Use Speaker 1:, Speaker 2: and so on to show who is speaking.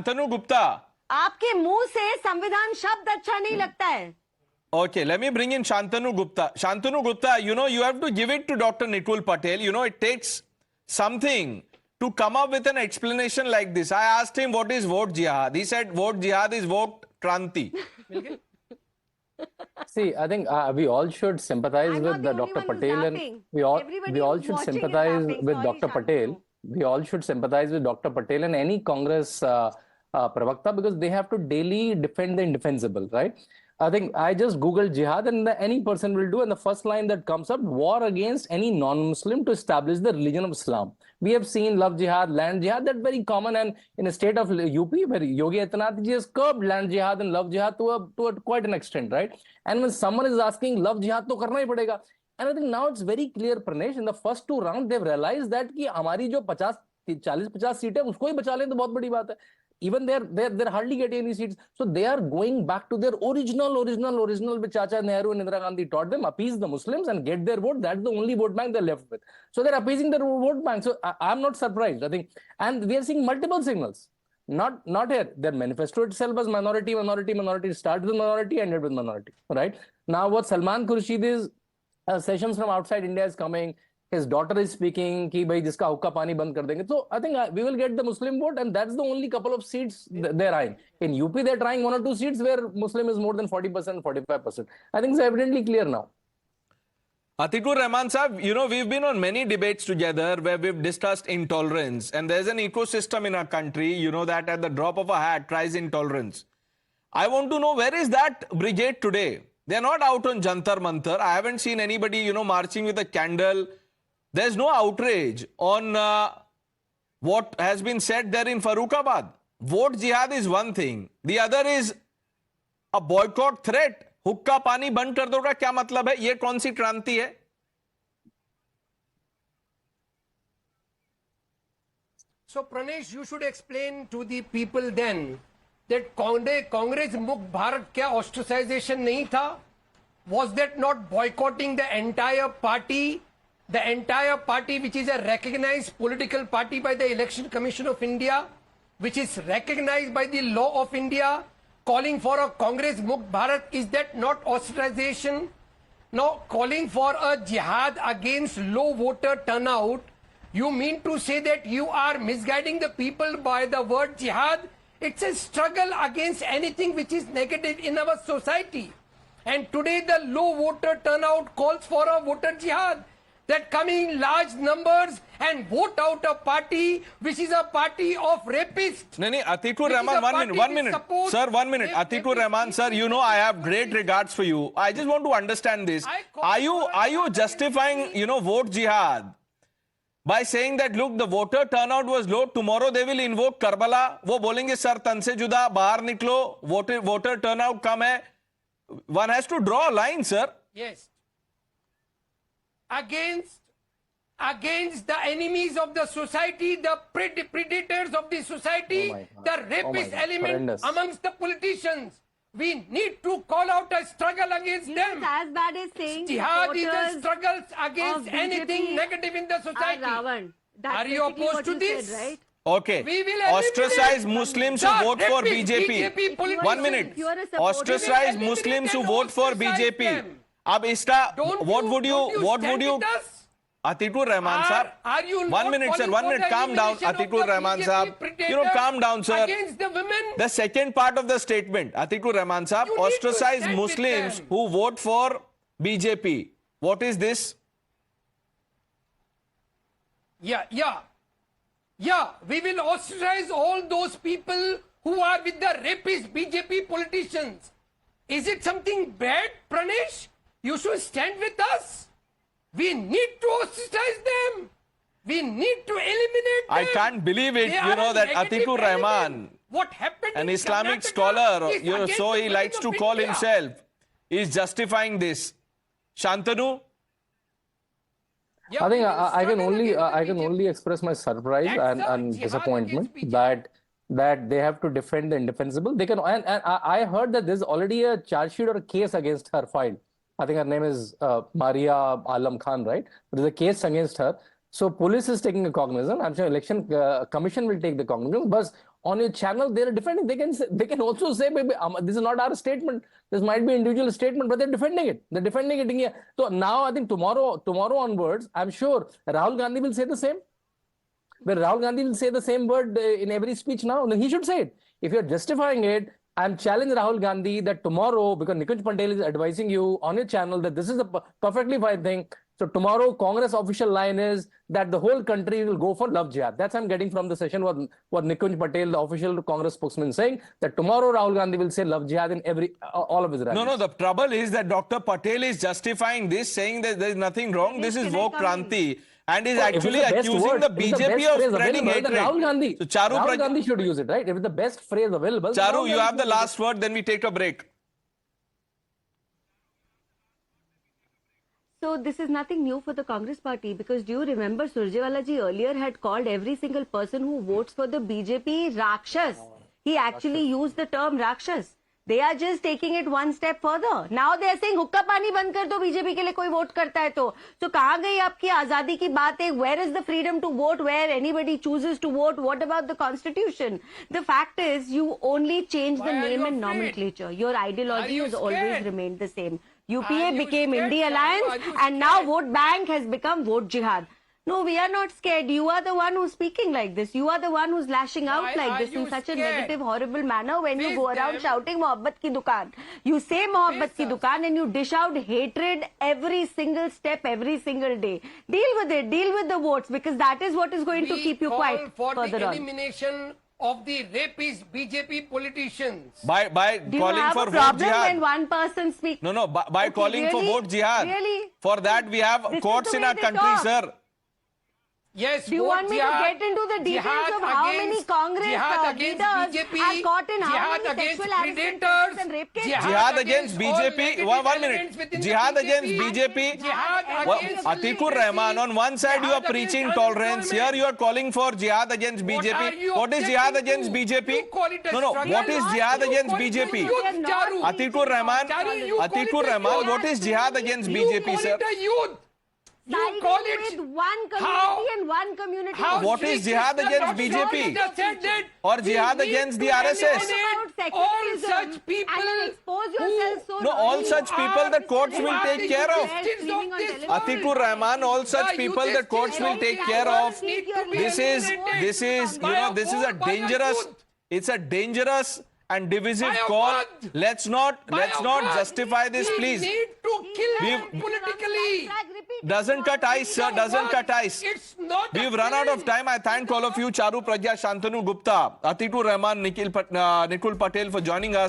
Speaker 1: तनु गुप्ता.
Speaker 2: आपके मुंह से संविधान शब्द अच्छा नहीं लगता है.
Speaker 1: Okay, let me bring in Shantanu Gupta. Shantanu Gupta, you have to give it to Dr. Nitul Patel. It takes something to come up with an explanation like this. I asked him what is vote jihad. He said vote jihad is vote tranti.
Speaker 3: See, I think we all should sympathize
Speaker 2: I'm
Speaker 3: with
Speaker 2: not the only
Speaker 3: Dr.
Speaker 2: one who's
Speaker 3: Patel, and
Speaker 2: laughing.
Speaker 3: we all
Speaker 2: Everybody
Speaker 3: we all
Speaker 2: who's
Speaker 3: should
Speaker 2: watching is
Speaker 3: sympathize
Speaker 2: laughing.
Speaker 3: with
Speaker 2: Sorry,
Speaker 3: Dr. Patel.
Speaker 2: Shantanu.
Speaker 3: We all should sympathize with Dr. Patel and any Congress pravakta, because they have to daily defend the indefensible, right? I think I just Googled jihad, and any person will do, and the first line that comes up: war against any non-Muslim to establish the religion of Islam. We have seen love jihad, land jihad, that's very common, and in a state of UP, where Yogi Adityanath ji has curbed land jihad and love jihad to quite an extent, right? And when someone is asking love jihad, to karna hi padega. And I think now it's very clear, Pranesh, in the first two rounds, they've realized that कि हमारी जो 40-50 सीटें उसको ही बचा लें तो बहुत बड़ी बात है. Even they're hardly getting any seats. So they are going back to their original, which Chacha Nehru and Indira Gandhi taught them: appease the Muslims and get their vote. That's the only vote bank they're left with. So they're appeasing their vote bank. So I'm not surprised, I think. And we are seeing multiple signals. Not here. Their manifesto itself was minority. Started with minority, ended with minority. Right? Now what Salman Khurshid is, sessions from outside India is coming. His daughter is speaking कि भाई जिसका हुक्का पानी बंद कर देंगे. So I think we will get the Muslim vote, and that's the only couple of seats they're eyeing. In UP, they're trying 1 or 2 seats where Muslim is more than 40%, 45%. I think it's evidently clear now.
Speaker 1: Atikur Rahman Sahab, we've been on many debates together where we've discussed intolerance, and there's an ecosystem in our country, that at the drop of a hat tries intolerance. I want to know, where is that brigade today? They're not out on Jantar Mantar. I haven't seen anybody, marching with a candle. There's no outrage on what has been said there in Farrukhabad. Vote jihad is one thing. The other is a boycott threat. हुक्का पानी बंद कर दो का क्या मतलब है? ये कौन सी क्रांति है?
Speaker 4: So Pranesh, you should explain to the people then that Congress Mukh Bharat क्या ostracization नहीं था? Was that not boycotting the entire party? The entire party, which is a recognized political party by the Election Commission of India, which is recognized by the law of India, calling for a Congress Mukh Bharat, is that not ostracization? No, calling for a jihad against low voter turnout, you mean to say that you are misguiding the people by the word jihad? It's a struggle against anything which is negative in our society. And today the low voter turnout calls for a voter jihad, that coming in large numbers and vote out a party which is a party of rapists.
Speaker 1: No, Atikur Rahman, 1 minute. Sir, 1 minute. Atikur Rahman, sir, I have great regards for you. I just want to understand this. Are you justifying, vote jihad by saying that, look, the voter turnout was low, tomorrow they will invoke Karbala, वो बोलेंगे sir तन से जुदा बाहर निकलो, voter turnout कम है. One has to draw a line, sir.
Speaker 4: Yes. Against the enemies of the society, the predators of the society, the rapist element amongst the politicians. We need to call out a struggle against them.
Speaker 2: It's as bad as saying
Speaker 4: jihad is a struggle against anything negative in the society. Are you opposed to this?
Speaker 2: Said, right?
Speaker 1: Okay. Ostracize Muslims who vote for BJP. 1 minute. Ostracize Muslims who vote for BJP. अब इसका what would you Atikur Rahman sir, 1 minute sir, 1 minute, calm down Atikur Rahman sir, calm down sir. The second part of the statement, Atikur Rahman sir, ostracize Muslims who vote for BJP. What is this?
Speaker 4: Yeah, we will ostracize all those people who are with the rapist BJP politicians. Is it something bad, Pranesh? You should stand with us. We need to ostracize them. We need to eliminate them.
Speaker 1: I can't believe it, that Atikur Rahman,
Speaker 4: what happened
Speaker 1: an
Speaker 4: in
Speaker 1: Islamic
Speaker 4: Karnataka
Speaker 1: scholar,
Speaker 4: is
Speaker 1: so he
Speaker 4: against
Speaker 1: likes
Speaker 4: the
Speaker 1: to
Speaker 4: people
Speaker 1: call
Speaker 4: of India.
Speaker 1: himself, is justifying this. Shantanu?
Speaker 4: Yeah,
Speaker 3: I think
Speaker 4: we will
Speaker 3: I can
Speaker 4: struggle
Speaker 3: only
Speaker 4: against the
Speaker 3: I can
Speaker 4: BJP.
Speaker 3: only express my surprise
Speaker 4: That's a
Speaker 3: and
Speaker 4: jihad
Speaker 3: disappointment
Speaker 4: against
Speaker 3: that they have to defend the indefensible. They can, and I heard that there's already a charge sheet or a case against her filed. I think her name is Maria Alam Khan, right? There's a case against her. So police is taking a cognizance. I'm sure election commission will take the cognizance. But on your channel, they're defending. They can also say, "Baby, this is not our statement. This might be individual statement," but they're defending it. They're defending it. Yeah. So now I think tomorrow onwards, I'm sure Rahul Gandhi will say the same. But Rahul Gandhi will say the same word in every speech now. Then he should say it. If you're justifying it, I'm challenging Rahul Gandhi that tomorrow, because Nikunj Patel is advising you on your channel that this is a perfectly fine thing. So tomorrow, Congress official line is that the whole country will go for love jihad. That's I'm getting from the session what Nikunj Patel, the official Congress spokesman, saying that tomorrow Rahul Gandhi will say love jihad in all of his rallies.
Speaker 1: No, the trouble is that Dr. Patel is justifying this, saying that there is nothing wrong. This is woke Kranti. And is actually accusing the BJP of spreading hatred.
Speaker 3: Rahul Gandhi,
Speaker 1: So Rahul
Speaker 3: Gandhi should use it, right? If it's the best phrase available.
Speaker 1: Charu, you have the last word, then we take a break.
Speaker 2: So this is nothing new for the Congress party, because do you remember Surjewala ji earlier had called every single person who votes for the BJP Rakshas. He actually used the term Rakshas. They are just taking it one step further. Now they are saying हुक्का पानी बंद कर दो BJP के लिए कोई vote करता है तो कहाँ गई आपकी आजादी की बात है? Where is the freedom to vote where anybody chooses to vote? What about the constitution? The fact is you only change the
Speaker 4: Why are
Speaker 2: name
Speaker 4: you
Speaker 2: and
Speaker 4: afraid?
Speaker 2: nomenclature. Your ideology
Speaker 4: you
Speaker 2: has always
Speaker 4: scared?
Speaker 2: remained the same.
Speaker 4: Are
Speaker 2: UPA
Speaker 4: you
Speaker 2: became
Speaker 4: scared,
Speaker 2: India
Speaker 4: Charu?
Speaker 2: Alliance
Speaker 4: Are you
Speaker 2: and now
Speaker 4: scared?
Speaker 2: vote bank has become vote jihad. No, we are not scared. You are the one who's speaking like this. You are the one who's lashing out
Speaker 4: Why
Speaker 2: like
Speaker 4: are
Speaker 2: this in
Speaker 4: you
Speaker 2: such a
Speaker 4: scared?
Speaker 2: negative, horrible manner when you
Speaker 4: Face
Speaker 2: go around
Speaker 4: them.
Speaker 2: shouting Mohabbat ki dukaan. You say Mohabbat ki
Speaker 4: Face us.
Speaker 2: dukaan and you dish out hatred every single step, every single day. Deal with it. Deal with the votes, because that is what is going to keep you quiet
Speaker 4: for
Speaker 2: further
Speaker 4: the
Speaker 2: on.
Speaker 4: elimination of the rapist BJP politicians.
Speaker 1: By
Speaker 2: Do you
Speaker 1: calling
Speaker 2: have
Speaker 1: for
Speaker 2: a
Speaker 1: vote
Speaker 2: problem
Speaker 1: jihad.
Speaker 2: when one person speaks?
Speaker 1: No, by
Speaker 2: Okay,
Speaker 1: calling for
Speaker 2: really?
Speaker 1: vote jihad.
Speaker 2: Really?
Speaker 1: For that, we have
Speaker 2: This is
Speaker 1: courts
Speaker 2: the
Speaker 1: in
Speaker 2: way
Speaker 1: our
Speaker 2: they
Speaker 1: country,
Speaker 2: talk.
Speaker 1: sir.
Speaker 4: Yes,
Speaker 2: Do you
Speaker 4: vote
Speaker 2: want me to
Speaker 4: jihad,
Speaker 2: get into the details
Speaker 4: jihad
Speaker 2: of how
Speaker 4: against-
Speaker 2: many Congress
Speaker 4: jihad against
Speaker 2: leaders
Speaker 4: BJP,
Speaker 2: are caught in how
Speaker 4: jihad
Speaker 2: many
Speaker 4: against
Speaker 2: sexual harassment
Speaker 4: predators,
Speaker 2: cases and rape cases?
Speaker 1: Jihad against
Speaker 4: all
Speaker 1: BJP.
Speaker 4: negative
Speaker 1: One
Speaker 4: elements
Speaker 1: minute.
Speaker 4: within the
Speaker 1: Jihad against
Speaker 4: BJP.
Speaker 1: BJP.
Speaker 4: Jihad
Speaker 1: Well,
Speaker 4: against
Speaker 1: Atikur
Speaker 4: illiteracy.
Speaker 1: Rahman, on one side you are
Speaker 4: Jihad
Speaker 1: preaching
Speaker 4: against
Speaker 1: tolerance. Here
Speaker 4: unemployment.
Speaker 1: you are calling for jihad against
Speaker 4: What are
Speaker 1: BJP.
Speaker 4: you
Speaker 1: What is jihad
Speaker 4: objecting
Speaker 1: against
Speaker 4: to?
Speaker 1: BJP?
Speaker 4: You call it a
Speaker 1: No,
Speaker 4: struggle.
Speaker 1: what is jihad
Speaker 4: You
Speaker 1: against
Speaker 4: call it a
Speaker 1: BJP?
Speaker 4: youth, Charu.
Speaker 1: Atikur Rahman,
Speaker 4: Charu, you call it
Speaker 1: Atikur
Speaker 4: a
Speaker 1: Rahman,
Speaker 4: youth.
Speaker 1: what is jihad against
Speaker 4: You
Speaker 1: BJP,
Speaker 4: call
Speaker 1: sir?
Speaker 4: it a youth. You
Speaker 2: Siding
Speaker 4: call it
Speaker 2: with one community
Speaker 4: how-
Speaker 2: and one community.
Speaker 4: how
Speaker 1: What is
Speaker 4: Sri
Speaker 1: jihad
Speaker 4: Krishna
Speaker 1: against
Speaker 4: Dr.
Speaker 1: BJP?
Speaker 4: Just said that
Speaker 1: Or
Speaker 4: we
Speaker 1: jihad
Speaker 4: need
Speaker 1: against
Speaker 4: to
Speaker 1: the RSS?
Speaker 4: eliminate
Speaker 2: About
Speaker 4: all
Speaker 2: secularism
Speaker 4: such people
Speaker 2: and then expose
Speaker 4: who
Speaker 2: yourself so
Speaker 1: No, all
Speaker 2: early.
Speaker 1: such people the courts
Speaker 4: who
Speaker 1: will
Speaker 4: are
Speaker 1: take
Speaker 4: the
Speaker 1: care of.
Speaker 4: youths
Speaker 2: Streaming on
Speaker 4: this
Speaker 2: television.
Speaker 4: world.
Speaker 1: Atikur Rahman, all such
Speaker 4: The
Speaker 1: people the
Speaker 4: youths
Speaker 1: courts will
Speaker 4: of
Speaker 1: take
Speaker 4: this
Speaker 1: care
Speaker 4: world
Speaker 1: of.
Speaker 4: need to be
Speaker 1: This is,
Speaker 4: eliminated
Speaker 1: you know, this is a
Speaker 4: by
Speaker 1: dangerous,
Speaker 4: youth.
Speaker 1: it's a dangerous and divisive
Speaker 4: By a
Speaker 1: call.
Speaker 4: word.
Speaker 1: Let's not
Speaker 4: By a word.
Speaker 1: justify this,
Speaker 4: We
Speaker 1: please.
Speaker 4: need to kill them
Speaker 1: We've-
Speaker 4: politically.
Speaker 1: Doesn't cut ice, sir, doesn't cut ice.
Speaker 4: It's not a
Speaker 1: We've run out of
Speaker 4: killing.
Speaker 1: time. I thank all of you, Charu Pragya, Shantanu Gupta, Atikur Rahman, Nikul Patel for joining us.